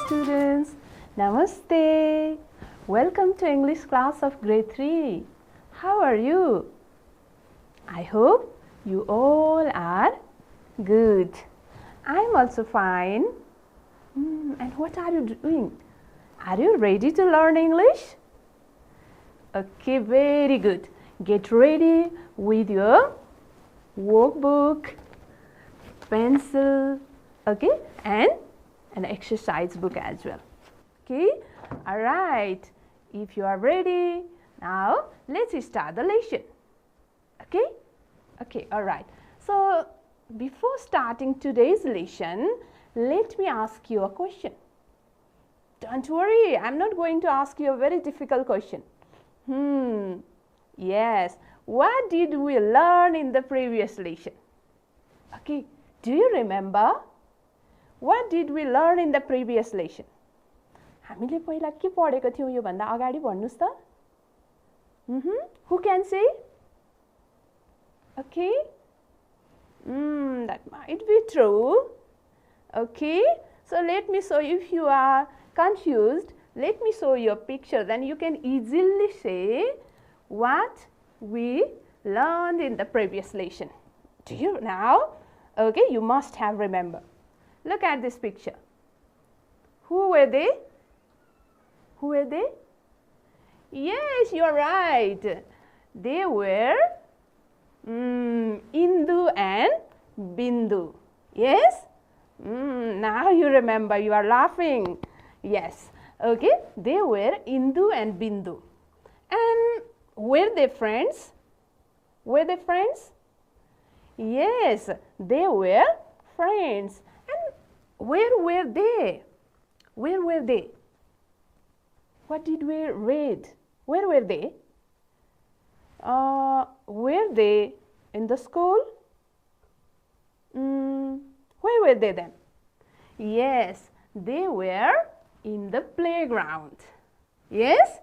students. Namaste. Welcome to English class of grade 3. How are you? I hope you all are good. I'm also fine. And what are you doing? Are you ready to learn English? Okay, very good. Get ready with your workbook, pencil, okay, and an exercise book as well. Okay, all right. If you are ready, now let's start the lesson. Okay, okay, all right. So before starting today's lesson, let me ask you a question. Don't worry, I'm not going to ask you a very difficult question. Yes, what did we learn in the previous lesson? Okay, do you remember? What did we learn in the previous lesson? हामीले पहिला के पढेको थियौं यो भन्दा अगाडि भन्नुस् त? Who can say? Okay. That might be true. Okay. So let me show you. If you are confused, let me show you a picture. Then you can easily say what we learned in the previous lesson. Do you now? Okay, you must have remembered. Look at this picture. Who were they? Who were they? Yes, you are right. They were Indu and Bindu. Yes? Now you remember, you are laughing. Yes. Okay, they were Indu and Bindu. And were they friends? Were they friends? Yes, they were friends. And where were they? Where were they? What did we read? Where were they? Were they in the school? Where were they then? Yes, they were in the playground. Yes?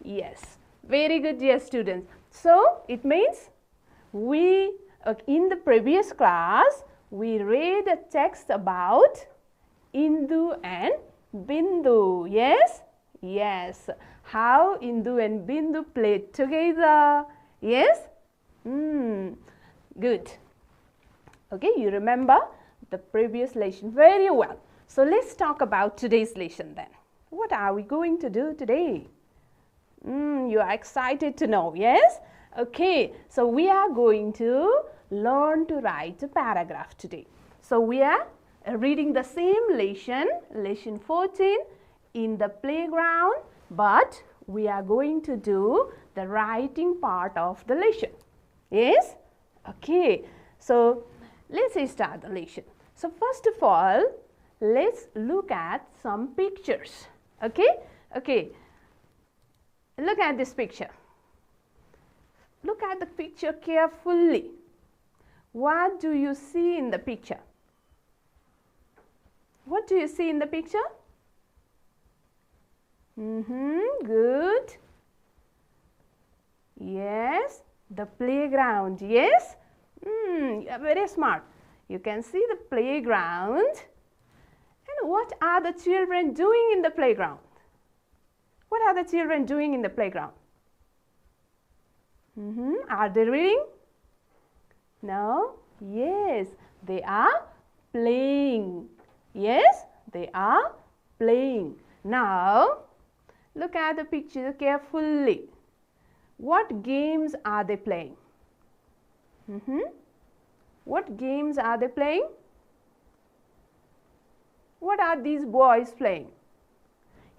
Yes. Very good, dear students. So, it means we, in the previous class, we read a text about Indu and Bindu. Yes? Yes. How Indu and Bindu played together. Yes? Good. Okay, you remember the previous lesson very well. So, let's talk about today's lesson then. What are we going to do today? You are excited to know, yes? Okay, so we are going to learn to write a paragraph today. So, we are reading the same lesson, lesson 14, in the playground, but we are going to do the writing part of the lesson. Yes? Okay, so let's start the lesson. So, first of all, let's look at some pictures. Okay? Okay. Look at this picture. Look at the picture carefully. What do you see in the picture? What do you see in the picture? Good. Yes, the playground. Yes? You are very smart. You can see the playground. And what are the children doing in the playground? What are the children doing in the playground? Are they reading? No? Yes, they are playing. Yes, they are playing. Now, look at the picture carefully. What games are they playing? What games are they playing? What are these boys playing?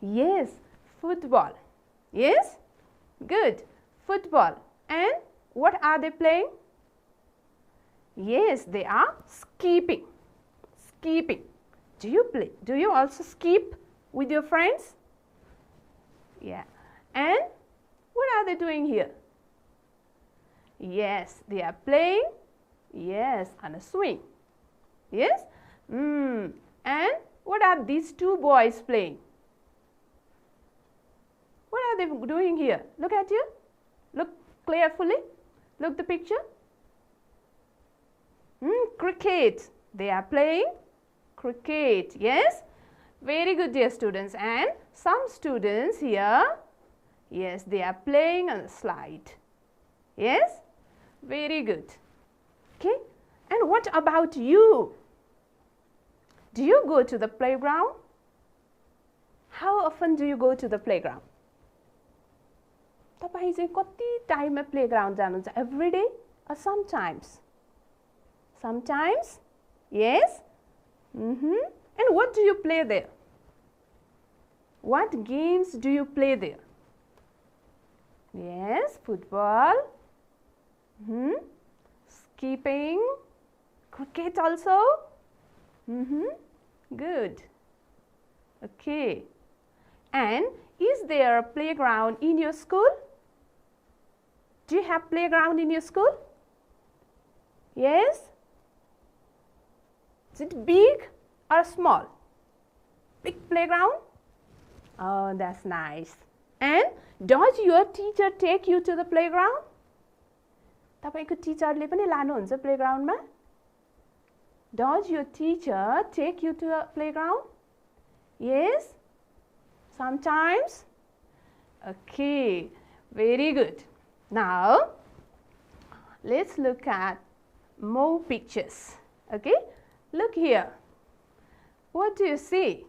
Yes, football. Yes? Good. Football. And what are they playing? Yes, they are skipping. Skipping. Do you play? Do you also skip with your friends? Yeah. And what are they doing here? Yes, they are playing. Yes, on a swing. Yes? And what are these two boys playing? What are they doing here? Look at you. Look carefully. Look the picture. Cricket. They are playing cricket. Yes? Very good, dear students. And some students here, yes, they are playing on the slide. Yes, very good. Okay, and what about you? Do you go to the playground? How often do you go to the playground? तपाईं चाहिँ कति टाइममा playground जानुहुन्छ? Every day or sometimes? Sometimes? Yes? And what do you play there? What games do you play there? Yes, football, skipping, cricket also. Good. Okay. And is there a playground in your school? Do you have playground in your school? Yes? Is it big or small? Big playground? Oh, that's nice. And does your teacher take you to the playground? तपाईको टिचरले पनि लानुहुन्छ प्लेग्राउन्डमा? Does your teacher take you to a playground? Yes? Sometimes? Okay, very good. Now, let's look at more pictures. Okay, look here. What do you see?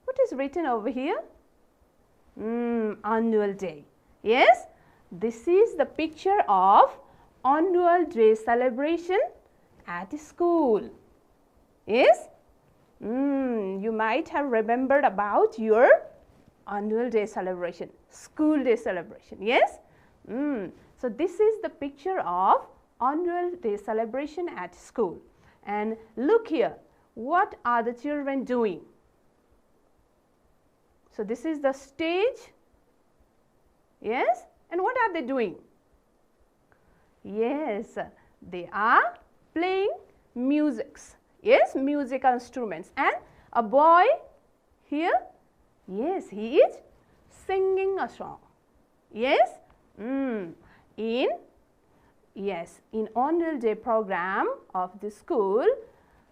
What is written over here? Annual day. Yes, this is the picture of annual day celebration at school. Yes? You might have remembered about your annual day celebration, school day celebration. Yes? So this is the picture of annual day celebration at school. And look here, what are the children doing? So this is the stage. Yes? And what are they doing? Yes, they are playing musics. Yes, musical instruments. And a boy here, yes, he is singing a song. Yes? In annual day program of the school,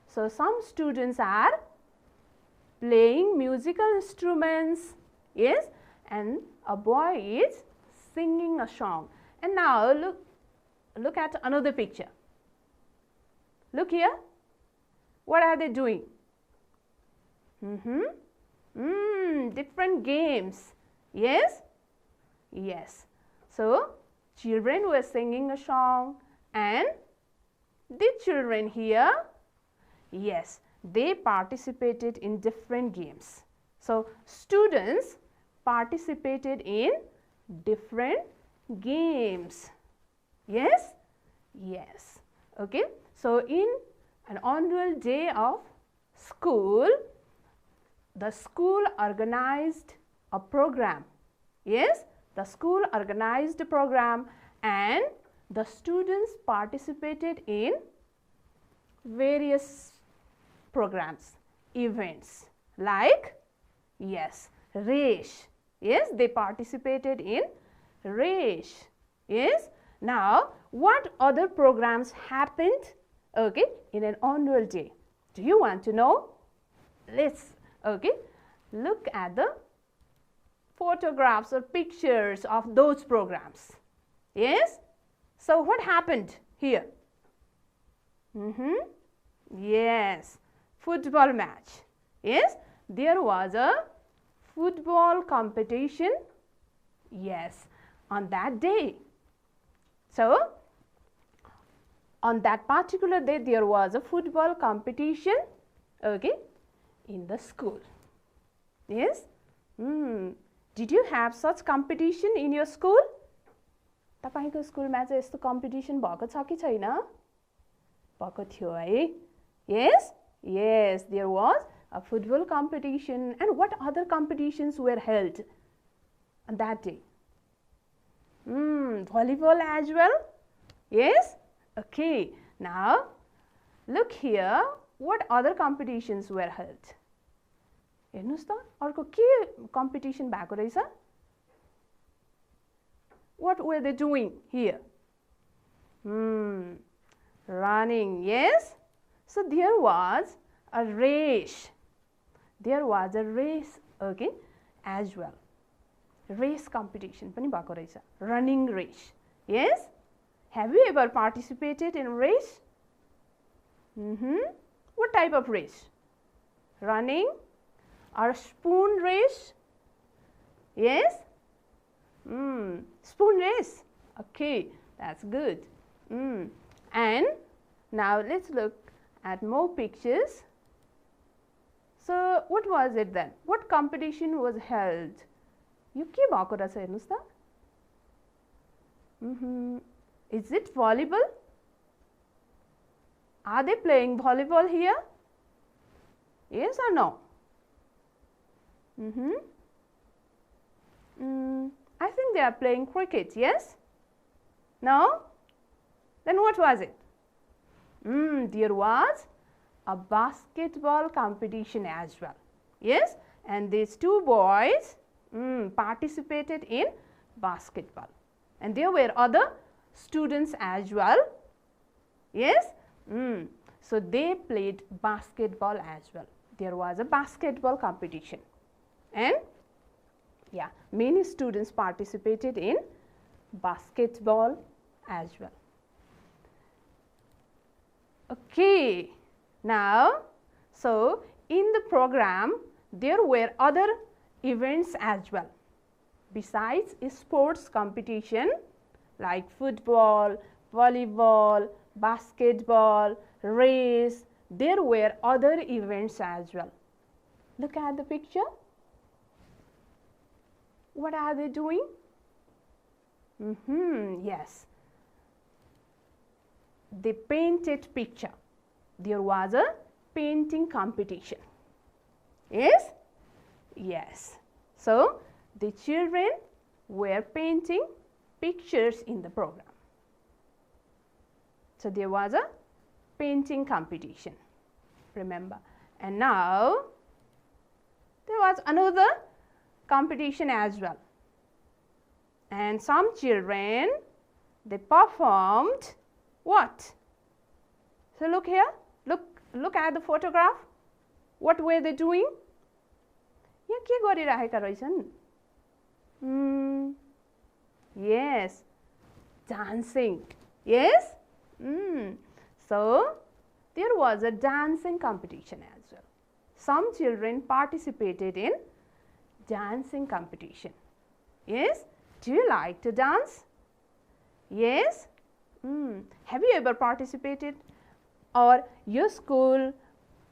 so some students are playing musical instruments. Yes? And a boy is singing a song. And now look at another picture. Look here. What are they doing? Different games. Yes? Yes. So, children were singing a song, and the children here, yes, they participated in different games. So, students participated in different games. Yes? Yes. Okay. So, in an annual day of school, the school organized a program. Yes, the school organized a program and the students participated in various programs, events like, yes, race. Yes, they participated in race. Yes. Now, what other programs happened? Okay, in an annual day. Do you want to know? Let's, okay, look at the photographs or pictures of those programs. Yes? So, what happened here? Yes, football match. Yes, there was a football competition. Yes, on that day. So, on that particular day, there was a football competition, okay, in the school. Yes? Did you have such competition in your school? तपाईको स्कुलमा चाहिँ यस्तो competition भएको छ कि छैन? भएको थियो है? Yes? Yes, there was a football competition. And what other competitions were held on that day? Volleyball as well? Yes? Okay, now look here, what other competitions were held? हेर्नुस् त अर्को के competition भएको रहेछ? What were they doing here? Running, yes? So there was a race. there was a race, okay, as well. Race competition pani bhako rahecha, running race. Yes, have you ever participated in race? What type of race? Running or spoon race? Yes, spoon race. Okay, that's good. And now let's look at more pictures. So what was it then? What competition was held? You ke bhako rahecha हेर्नुस् त? Is it volleyball? Are they playing volleyball here? Yes or no? I think they are playing cricket, yes? No? Then what was it? There was a basketball competition as well. Yes? And these two boys participated in basketball. And there were other students as well. Yes? So they played basketball as well. There was a basketball competition. And yeah, many students participated in basketball as well. Okay, now, so in the program, there were other events as well. Besides sports competition like football, volleyball, basketball, race, there were other events as well. Look at the picture. What are they doing? Yes. They painted picture. There was a painting competition. Yes? Yes. So, the children were painting pictures in the program. So, there was a painting competition. Remember. And now, there was another competition as well. And some children, they performed what? So look here, look at the photograph. What were they doing? यहाँ के गरिरहेका रहेछन्? Yes, dancing. Yes? So there was a dancing competition as well. Some children participated in dancing competition. Yes? Do you like to dance? Yes? Have you ever participated, or your school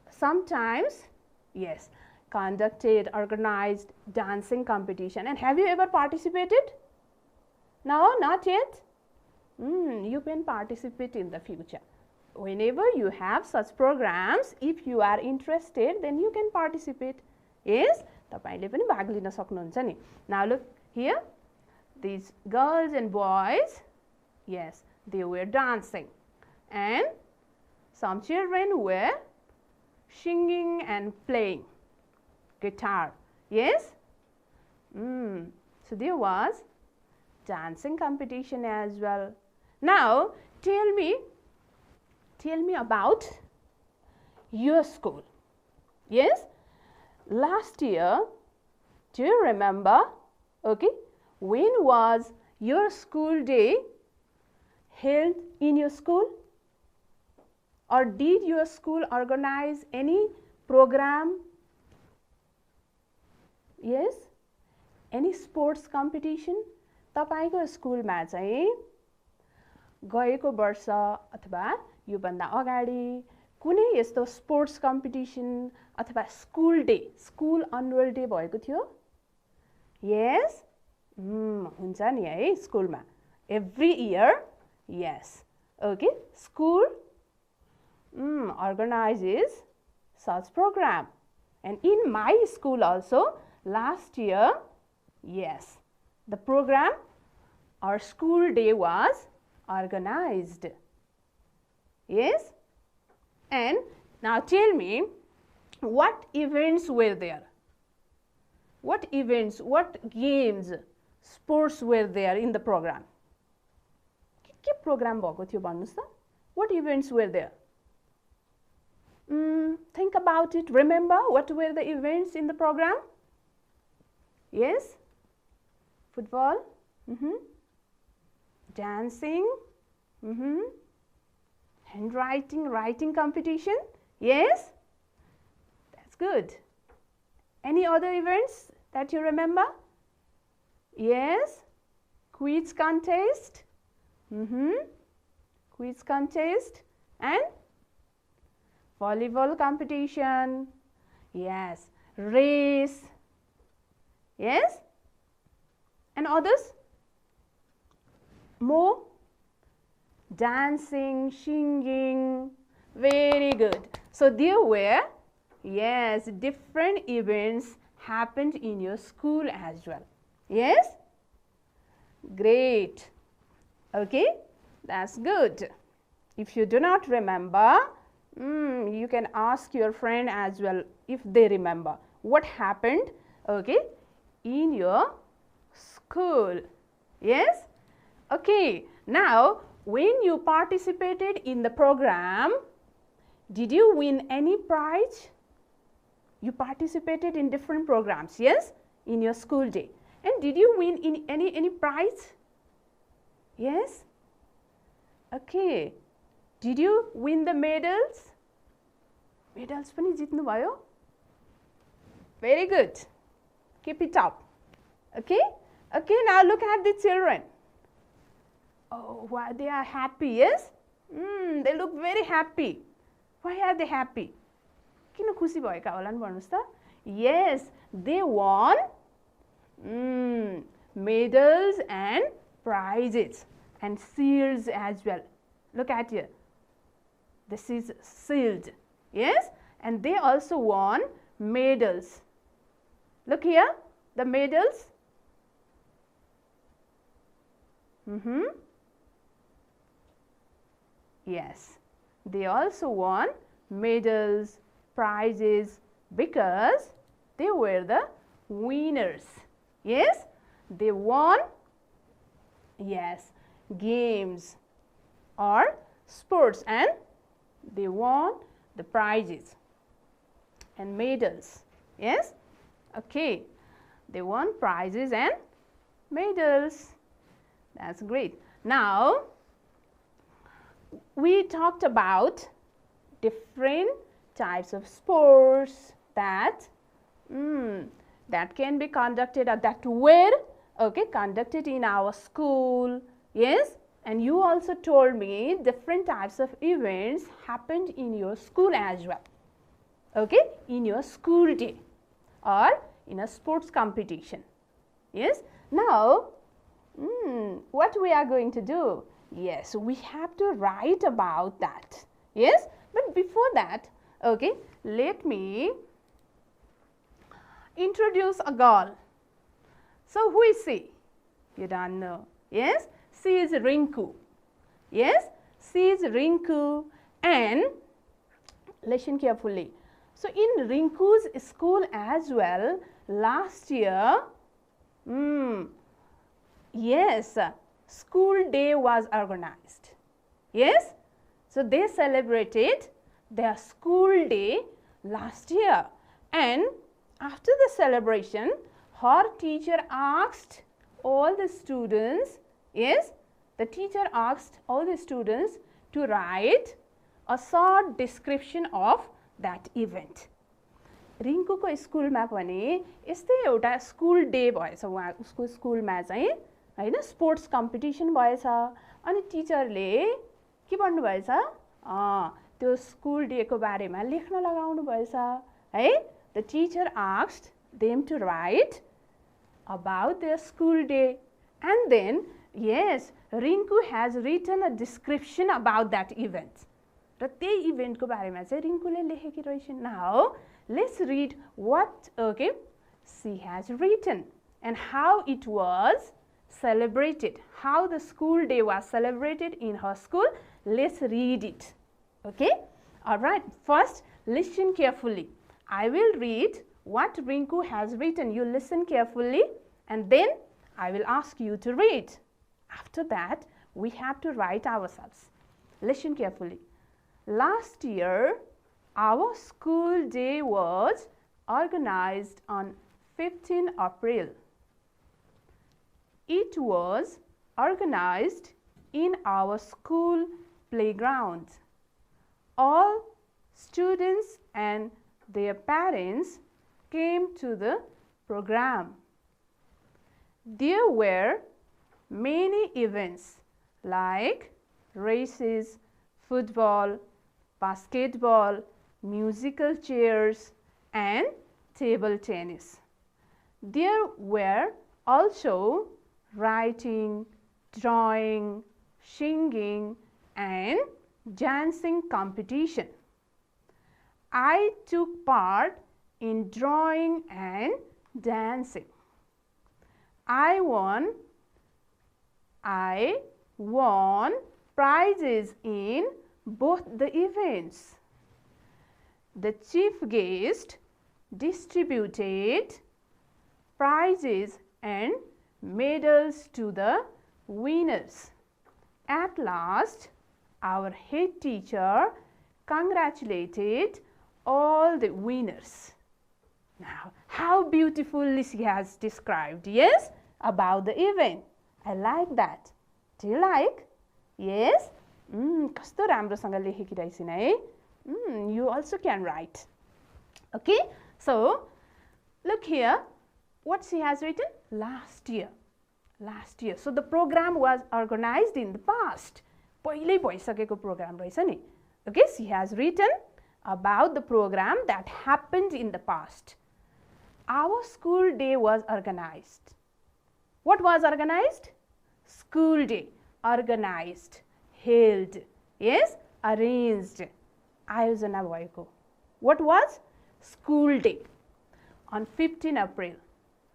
sometimes, yes, conducted, organized dancing competition, and have you ever participated? No, not yet? You can participate in the future. Whenever you have such programs, if you are interested, then you can participate. Yes? तपाईले पनि भाग लिन सक्नुहुन्छ नि. Now look here, these girls and boys, yes, they were dancing, and some children were singing and playing guitar. Yes? So there was dancing competition as well. Now tell me about your school. Yes? Last year, do you remember? Okay, when was your school day held in your school? Or did your school organize any program? Yes? Any sports competition? तपाईको स्कुलमा चाहिँ गएको वर्ष अथवा यो भन्दा अगाडि कुनै यस्तो स्पोर्ट्स कम्पिटिसन अथवा school day, school annual day भएको थियो? यस? हुन्छ नि है स्कुलमा every year. Yes. Okay. School organizes such program, and in my school also last year, yes, the program or school day was organized. Yes. And now tell me, what events were there? What events, what games, sports were there in the program? के program भएको थियो भन्नुस् त? What events were there? Think about it. Remember what were the events in the program? Yes? Football? Dancing? Handwriting, writing competition? Yes? That's good. Any other events that you remember? Yes? Quiz contest? Quiz contest and volleyball competition. Yes. Race. Yes? And others? More? Dancing, singing. Very good. So there were, yes, different events happened in your school as well. Yes? Great. Okay, that's good. If you do not remember, you can ask your friend as well if they remember what happened, okay, in your school. Yes? Okay, now when you participated in the program, did you win any prize? You participated in different programs, yes, in your school day. And did you win in any prize? Yes? Okay. Did you win the medals? Medals pani jitnu bhayo? Very good. Keep it up. Okay? Okay, now look at the children. Oh, why they are happy, yes? They look very happy. Why are they happy? Kina khusi bhayeka hola ni भन्नुस् त? Yes, they won medals and prizes and shields as well. Look at here. This is shield. Yes? And they also won medals. Look here, the medals. Yes, they also won medals, prizes because they were the winners. Yes, they won, yes, games or sports and they won the prizes and medals. Yes, okay, they won prizes and medals. That's great. Now, we talked about different types of sports that that can be conducted or that were conducted in our school. Yes, and you also told me different types of events happened in your school as well. Okay, in your school day or in a sports competition. Yes, now what we are going to do? Yes, we have to write about that. Yes, but before that, okay, let me introduce a girl. So who is she? You don't know. Yes, she is Rinku. Yes, she is Rinku, and listen carefully. So in Rinku's school as well, last year, yes, school day was organized. Yes, so they celebrated their school day last year, and after the celebration, her teacher asked all the students, yes, the teacher asked all the students to write a short description of that event. Rinku को school में पनि यस्तै एउटा school day भएछ उहाँ उसको school में चाहिँ हैन स्पोर्ट्स कम्पिटिसन भएछ अनि टिचरले के भन्नु भएछ त्यो स्कूल डे को बारेमा लेख्न लगाउनु भएछ है the teacher asked them to write about their school day, and then yes, Rinku has written a description about that event. र त्यही इभेन्ट को बारेमा चाहिँ रिङ्कुले लेखेकी रहेछिन्. Now let's read what she has written and how it was celebrated, how the school day was celebrated in her school. Let's read it. Okay, all right, first listen carefully. I will read what Rinku has written. You listen carefully and then I will ask you to read. After that, we have to write ourselves. Listen carefully. Last year, Our school day was organized on 15 April. It was organized in our school playground. All students and their parents came to the program. There were many events like races, football, basketball, musical chairs, and table tennis. There were also writing, drawing, singing, and dancing competition. I took part in drawing and dancing. I won prizes in both the events. The chief guest distributed prizes and medals to the winners. At last, our head teacher congratulated all the winners. Now, how beautifully she has described, yes, about the event. I like that. Do you like? Yes? कस्तो राम्रोसँग लेखेकी रहेछिन् है. You also can write. Okay? So, look here. What she has written? Last year. Last year. So, the program was organized in the past. पहिल्यै भइसकेको program रहेछ नि. Okay? She has written about the program that happened in the past. Our school day was organized. What was organized? School day. Organized. Held. Yes? Arranged. आयोजना भएको. What was? School day. On 15 April.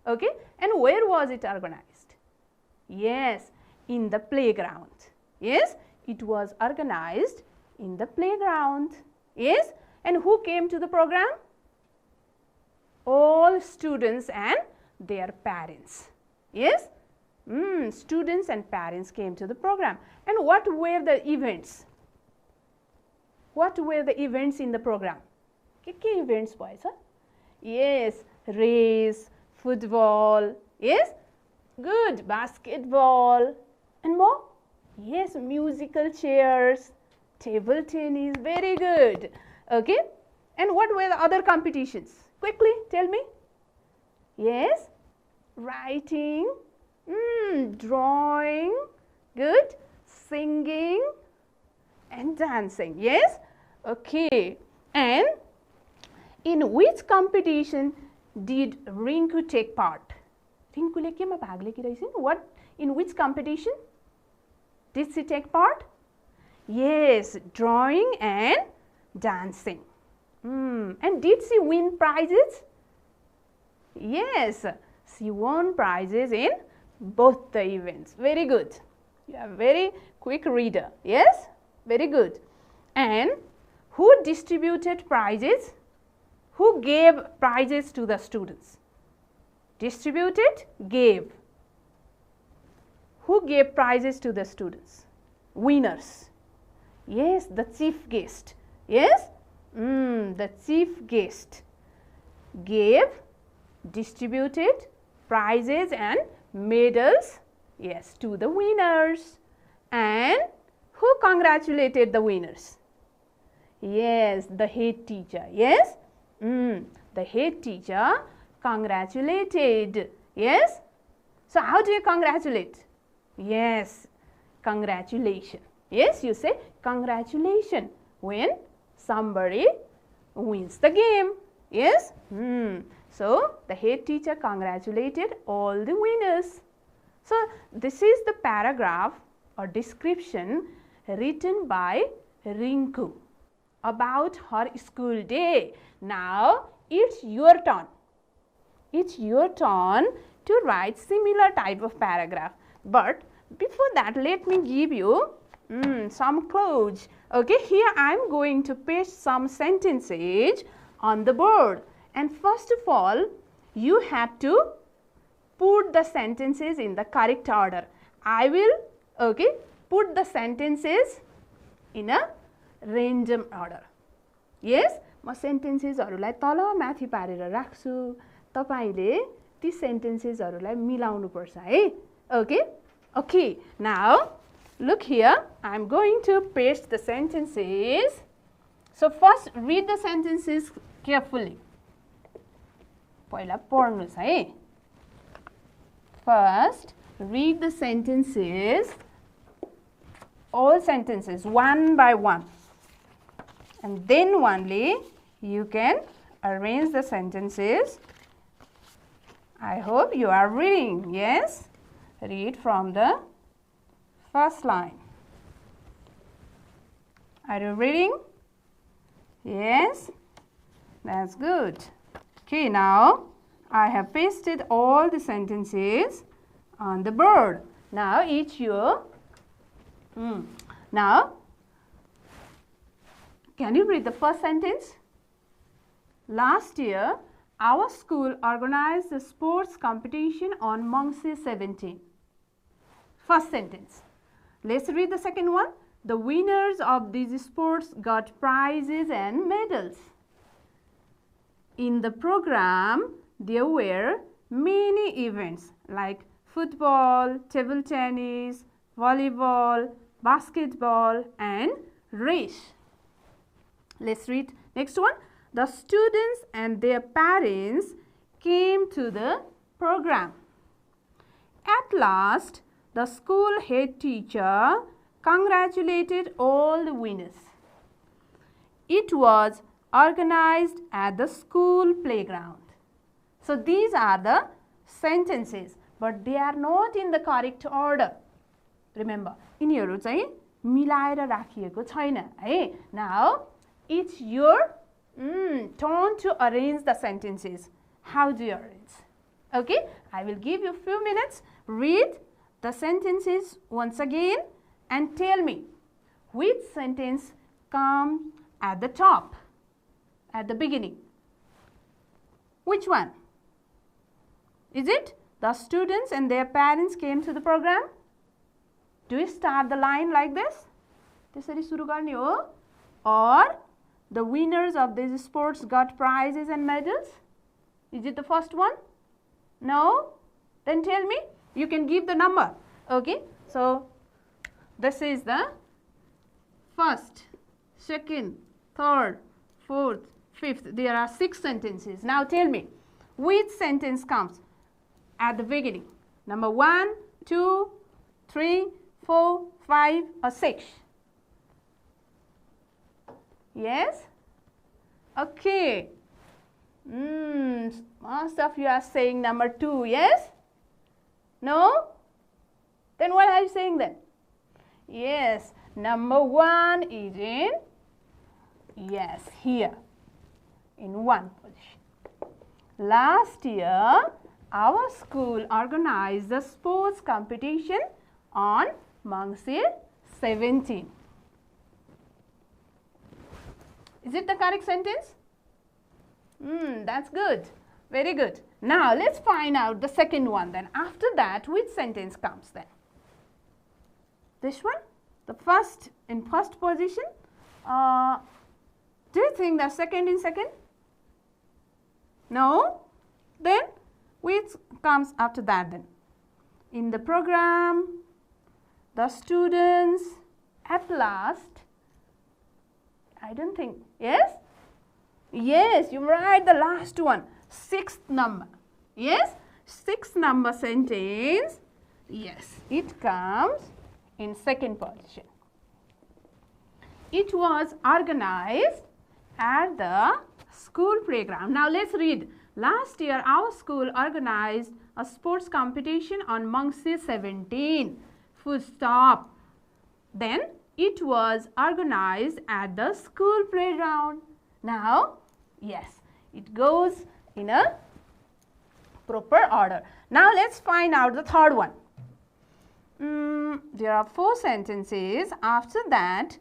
Okay? And where was it organized? Yes, in the playground. Yes? It was organized in the playground. Yes? And who came to the program? All students and their parents. Yes? Students and parents came to the program. And what were the events? What were the events in the program? के events भएछ? Yes, race, football, yes, good, basketball, and more? Yes, musical chairs, table tennis, very good. Okay, and what were the other competitions? Quickly, tell me. Yes, writing, drawing, good, singing, and dancing, yes? Okay, and in which competition did Rinku take part? Rinkule केमा भाग लिएकी रहेछिन्? What? In which competition did she take part? Yes, drawing and dancing. And did she win prizes? Yes, she won prizes in both the events. Very good. You are a very quick reader. Yes, very good. And who distributed prizes? Who gave prizes to the students? Distributed, gave. Who gave prizes to the students? Winners. Yes, the chief guest. Yes, the chief guest gave, distributed prizes and medals, yes, to the winners. And who congratulated the winners? Yes, the head teacher. Yes, the head teacher congratulated. Yes, so how do you congratulate? Yes, congratulation. Yes, you say congratulation when somebody wins the game. Yes, so the head teacher congratulated all the winners. So this is the paragraph or description written by Rinku about her school day. Now it's your turn. It's your turn to write similar type of paragraph. But before that, let me give you some clues. Okay, here I am going to paste some sentences on the board. And first of all, you have to put the sentences in the correct order. I will, put the sentences in a random order. Yes, म सेन्टेन्सेसहरूलाई तल माथि पारेर राख्छु तपाईले ती सेन्टेन्सेसहरूलाई मिलाउनु पर्छ है okay now look here I am going to paste the sentences so first read the sentences carefully पहिला पढ्नुस् है first read the sentences all sentences one by one and then only you can arrange the sentences. I hope you are reading. Yes, read from the first line. Are you reading? Yes, that's good. Okay, now I have pasted all the sentences on the board. Now each you now can you read the first sentence? Last year our school organized a sports competition on Mangsi 17. First sentence. Let's read the second one. The winners of these sports got prizes and medals. In the program, there were many events like football, table tennis, volleyball, basketball, and race. Let's read next one. The students and their parents came to the program. At last, the school head teacher congratulated all the winners. It was organized at the school playground. So these are the sentences, but they are not in the correct order. Remember, यिनीहरु चाहिँ मिलाएर राखिएको छैन है. Now, it's your turn to arrange the sentences. How do you arrange? Okay, I will give you a few minutes. Read the sentences once again and tell me which sentence comes at the top, at the beginning. Which one? Is it the students and their parents came to the program? Do you start the line like this? त्यसरी सुरु गर्ने हो? Or the winners of these sports got prizes and medals? Is it the first one? No? Then tell me. You can give the number. Okay? So, this is the first, second, third, fourth, fifth. There are 6 sentences. Now tell me, which sentence comes at the beginning? Number 1, 2, 3, 4, 5, or 6? Yes? Okay. Most of you are saying number 2, yes? No? Then what are you saying then? Yes, number 1 is in, yes, here, in 1 position. Last year, our school organized the sports competition on Mangsi 17. Is it the correct sentence? That's good. Very good. Now, let's find out the second one then. After that, which sentence comes then? This one? The first in first position? Do you think the second in second? No? Then, which comes after that then? In the program, the students, at last, I don't think, yes? Yes, you're right, the last one, 6th number. Yes, 6th number sentence, yes, it comes in second position. It was organized at the school playground. Now let's read. Last year, our school organized a sports competition on Mangsi 17. Full stop. Then, it was organized at the school playground. Now, yes, it goes in a proper order. Now, let's find out the third one. There are 4 sentences. After that,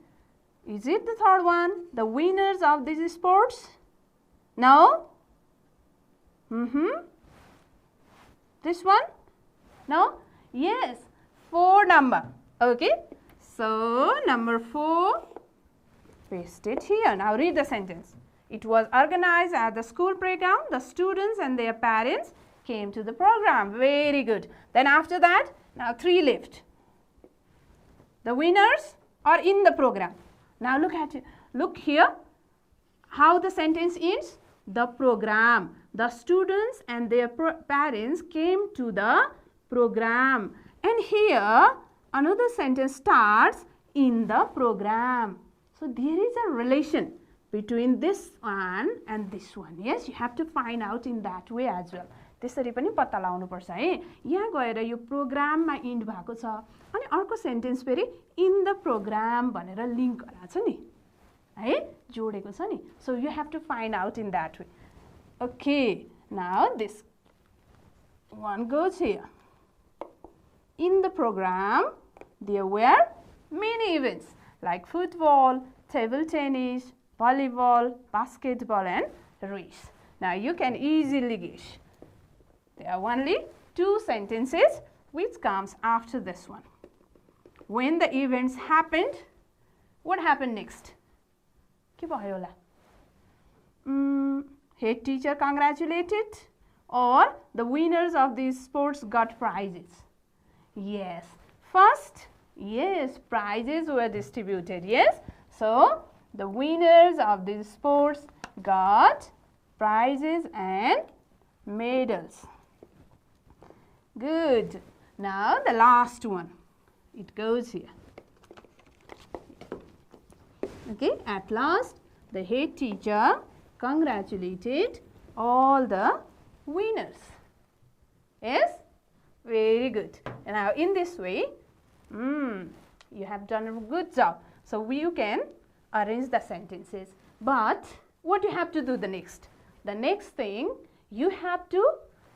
is it the third one? The winners of these sports? No? This one? No? Yes, 4 number. Okay. So, number 4, paste it here. Now, read the sentence. It was organized at the school playground. The students and their parents came to the program. Very good. Then after that, now 3 left. The winners are in the program. Now look at it. Look here how the sentence ends. The program. The students and their parents came to the program. And here another sentence starts in the program. So there is a relation between this one and this one. Yes, you have to find out in that way as well. त्यसरी पनि पत्ता लगाउनु पर्छ है. यहाँ गएर यो प्रोग्राममा इन्ड भएको छ अनि अर्को सेन्टेन्स फेरि इन द प्रोग्राम भनेर लिंक गराएको छ नि है, जोडेको छ नि. So you have to find out in that way. Okay, now this one goes here. In the program, there were many events like football, table tennis, volleyball, basketball and race. Now you can easily guess. There are only 2 sentences which comes after this one. When the events happened, what happened next? के भयो होला? Head teacher congratulated or the winners of these sports got prizes? Yes. First, yes, prizes were distributed. Yes. So, the winners of these sports got prizes and medals. Good. Now, the last one. It goes here. Okay. At last, the head teacher congratulated all the winners. Yes? Very good. And now in this way, you have done a good job. So you can arrange the sentences. But what you have to do the next? The next thing, you have to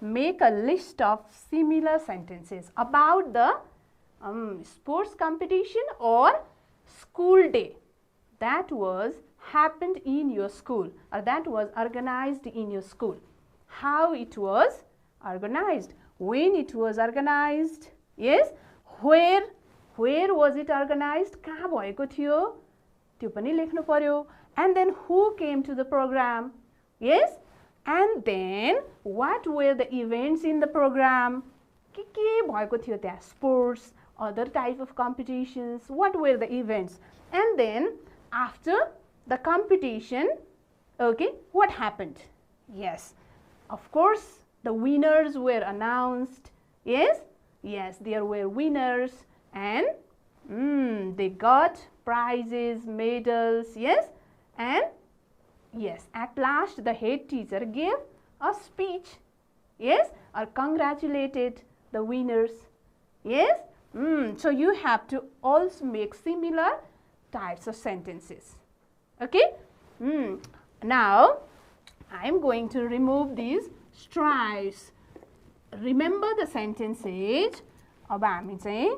make a list of similar sentences about the sports competition or school day that was happened in your school or that was organized in your school. How it was organized, when it was organized, yes, where was it organized, कहाँ भएको थियो त्यो पनि लेख्नु पर्यो. And then who came to the program, yes, and then what were the events in the program, के भएको थियो त्यहाँ, sports, other type of competitions, what were the events. And then after the competition, okay, what happened? Yes, of course, the winners were announced. Yes, yes, there were winners and they got prizes, medals. Yes, and yes, at last the head teacher gave a speech. Yes, or congratulated the winners. Yes, so you have to also make similar types of sentences. Okay, now I am going to remove these stripes. Remember the sentences. अब हामी चाहिँ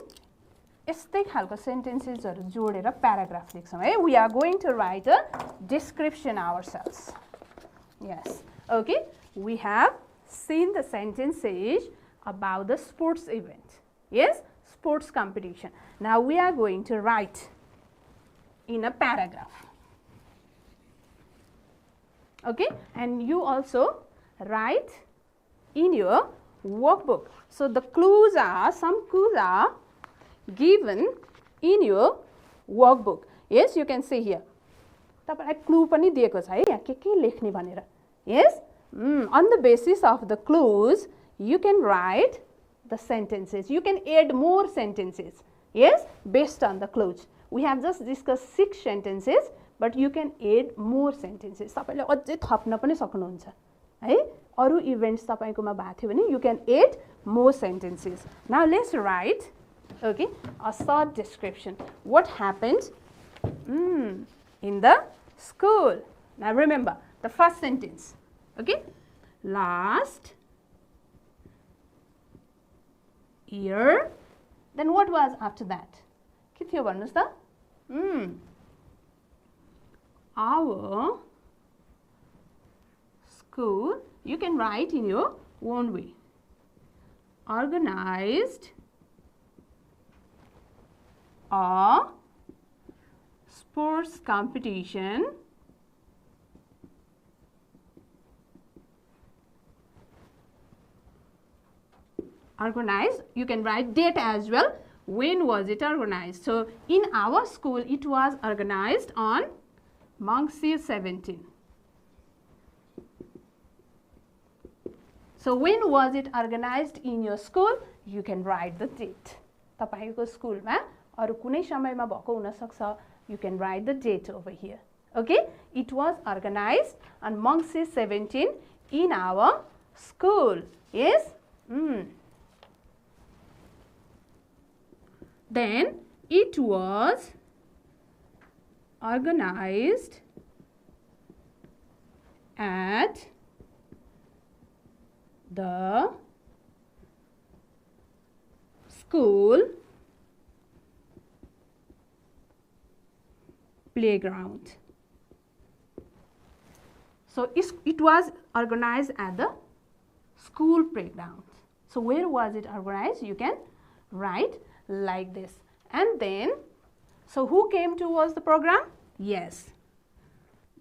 यस्तै खालको सेन्टेन्सेसहरु जोडेर paragraph लेख्छौं है. We are going to write a description ourselves. Yes, okay, we have seen the sentences about the sports event. Yes, sports competition. Now we are going to write in a paragraph. Okay, and you also write in your workbook. So the clues are, some clues are given in your workbook. Yes, you can see here. तपाईलाई clue पनि दिएको छ है, यहाँ के लेख्ने भनेर. Yes, on the basis of the clues, you can write the sentences. You can add more sentences. Yes, based on the clues. We have just discussed 6 sentences, but you can add more sentences. तपाईले अझै थप्न पनि सक्नुहुन्छ है. अरु events तपाईकोमा भएको थियो भने you can add more sentences. Now let's write, okay, a short description. What happened in the school? Now remember the first sentence. Okay, last year. Then what was after that? के थियो भन्नुस् त? Our school, you can write in your own way. Organized a sports competition Organized, you can write date as well. When was it organized? So in our school it was organized on Mangshir 17. So when was it organized in your school? You can write the date. तपाईको स्कुलमा अरु कुनै समयमा भएको हुन सक्छ. You can write the date over here. Okay? It was organized on Mangshir 17 in our school. Yes? Then it was organized at the school playground. So it was organized at the school playground. So where was it organized? You can write like this. And then, so who came towards the program? Yes,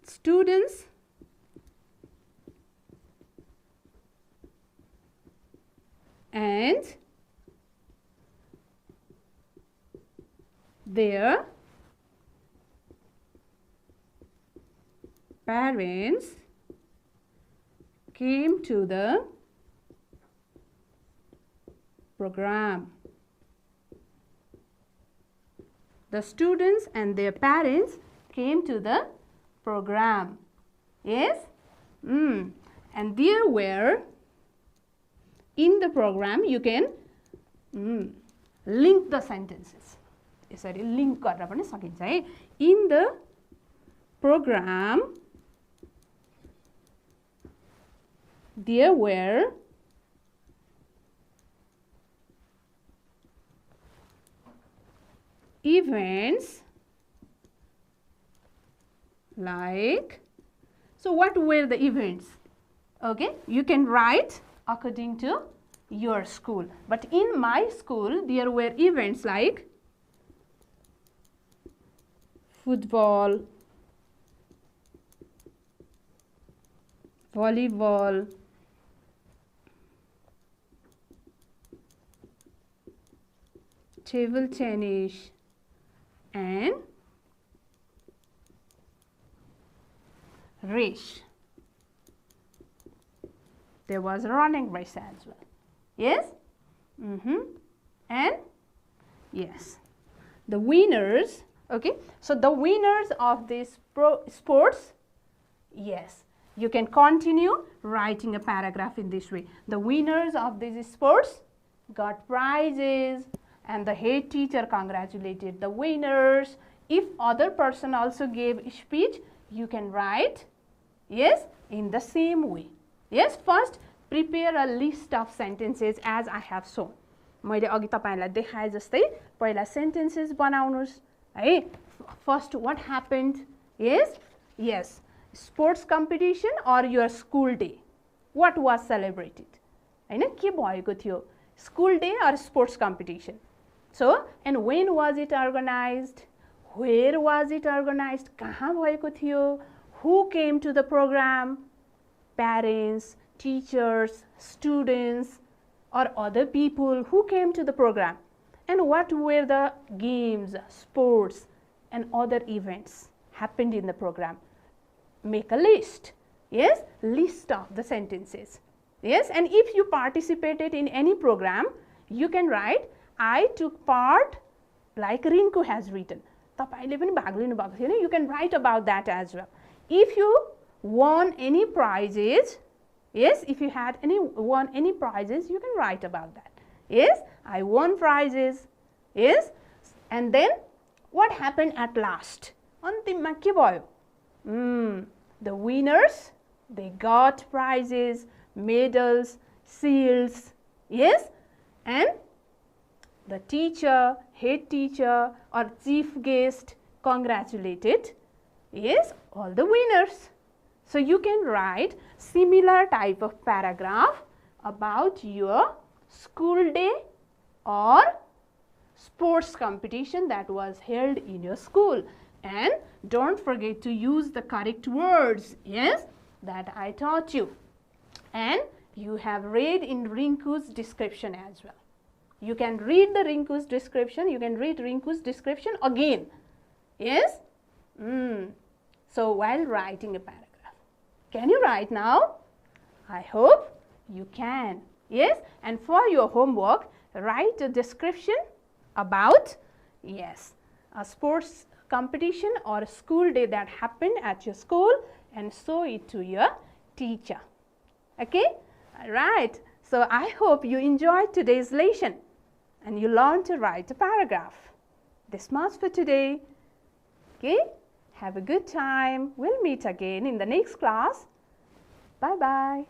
students and their parents came to the program. The students and their parents came to the program. Yes? And there were, in the program, you can link the sentences. यसरी link गरेर पनि सकिन्छ है. In the program, there were events like, so what were the events? Okay, you can write according to your school, but in my school there were events like football, volleyball, table tennis, and race. There was a running race as well. Yes? And yes, the winners. Okay, so the winners of these sports, yes, you can continue writing a paragraph in this way. The winners of these sports got prizes and the head teacher congratulated the winners. If other person also gave a speech, you can write, yes, in the same way. Yes, first prepare a list of sentences as I have shown. मैले अघि तपाईहरुलाई देखाए जस्तै पहिला sentences बनाउनुस्. Hey, first what happened? Yes, sports competition or your school day, what was celebrated? हैन के भएको थियो? School day or sports competition? So, and when was it organized? Where was it organized? कहाँ भएको थियो? Who came to the program? Parents, teachers, students, or other people who came to the program? And what were the games, sports, and other events happened in the program? Make a list. Yes, list of the sentences. Yes, and if you participated in any program, you can write, I took part, like Rinku has written. तपाईले पनि भाग लिनु भएको थियो नि, you can write about that as well. If you won any prizes, yes, if you had won any prizes, you can write about that. Yes, I won prizes. Yes, and then what happened at last? अन्तिममा के भयो? The winners, they got prizes, medals, shields. Yes, and the teacher, head teacher, or chief guest congratulated, yes, all the winners. So you can write similar type of paragraph about your school day or sports competition that was held in your school. And don't forget to use the correct words, yes, that I taught you. And you have read in Rinku's description as well. You can read the Rinku's description. You can read Rinku's description again. Yes? So while writing a paragraph, can you write now? I hope you can. Yes? And for your homework, write a description about, yes, a sports competition or a school day that happened at your school and show it to your teacher. Okay? Alright. So I hope you enjoyed today's lesson and you learned to write a paragraph. This much for today. Okay? Have a good time. We'll meet again in the next class. Bye-bye.